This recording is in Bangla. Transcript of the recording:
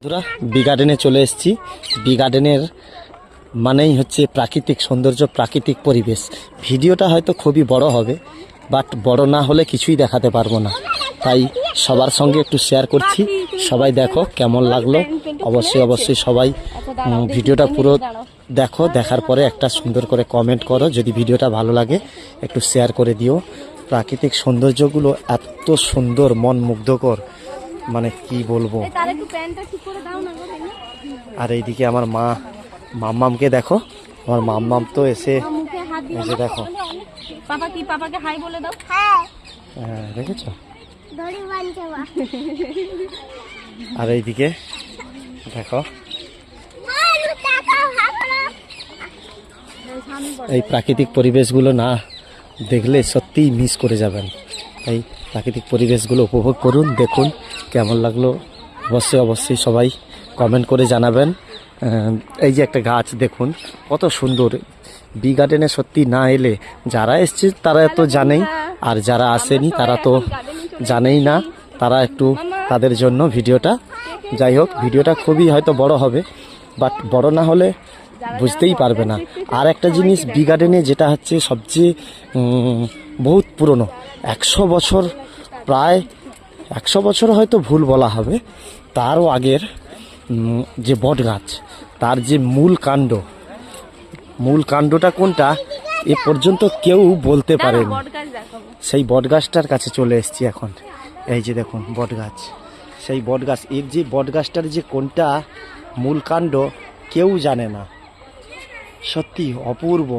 বন্ধুরা বি গার্ডেনে চলে এসেছি। বি গার্ডেনের মানেই হচ্ছে প্রাকৃতিক সৌন্দর্য, প্রাকৃতিক পরিবেশ। ভিডিওটা হয়তো খুবই বড় হবে, বাট বড় না হলে কিছুই দেখাতে পারবো না, তাই সবার সঙ্গে একটু শেয়ার করছি। সবাই দেখো কেমন লাগলো, অবশ্যই সবাই ভিডিওটা পুরো দেখো। দেখার পরে একটা সুন্দর করে কমেন্ট করো, যদি ভিডিওটা ভালো লাগে একটু শেয়ার করে দিও। প্রাকৃতিক সৌন্দর্যগুলো এত সুন্দর, মন মুগ্ধকর, মানে কি বলবো। আর এইদিকে আমার মাম্মামকে দেখো, আমার মাম্মাম তো এসে দেখো, পাপাকে হাই বলে দাও। হ্যাঁ দেখেছো। আর এইদিকে দেখো, এই প্রাকৃতিক পরিবেশগুলো না দেখলে সত্যিই মিস করে যাবেন। এই প্রাকৃতিক পরিবেশগুলো উপভোগ করুন, দেখুন কেমন লাগলো। অবশ্যই সবাই কমেন্ট করে জানাবেন। এই যে একটা গাছ দেখুন কত সুন্দর। বি গার্ডেনে সত্যি না এলে, যারা এসছে তারা তো জানেই, আর যারা আসেনি তারা তো জানেই না। তারা একটু তাদের জন্য ভিডিওটা, যাই হোক ভিডিওটা খুবই হয়তো বড় হবে, বাট বড় না হলে বুঝতেই পারবে না। আর একটা জিনিস বি গার্ডেনে যেটা হচ্ছে সবচেয়ে বহুত পুরনো, 100 বছর, প্রায় 100 বছর হয়তো ভুল বলা হবে, তারও আগের যে বট গাছ, তার যে মূল কাণ্ডটা কোনটা এ পর্যন্ত কেউ বলতে পারেনি। সেই বট গাছটার কাছে চলে এসেছি এখন। এই যে দেখুন বট গাছ, সেই বট গাছ, এর যে বট গাছটার যে কোনটা মূল কাণ্ড কেউ জানে না। সত্যি অপূর্ব,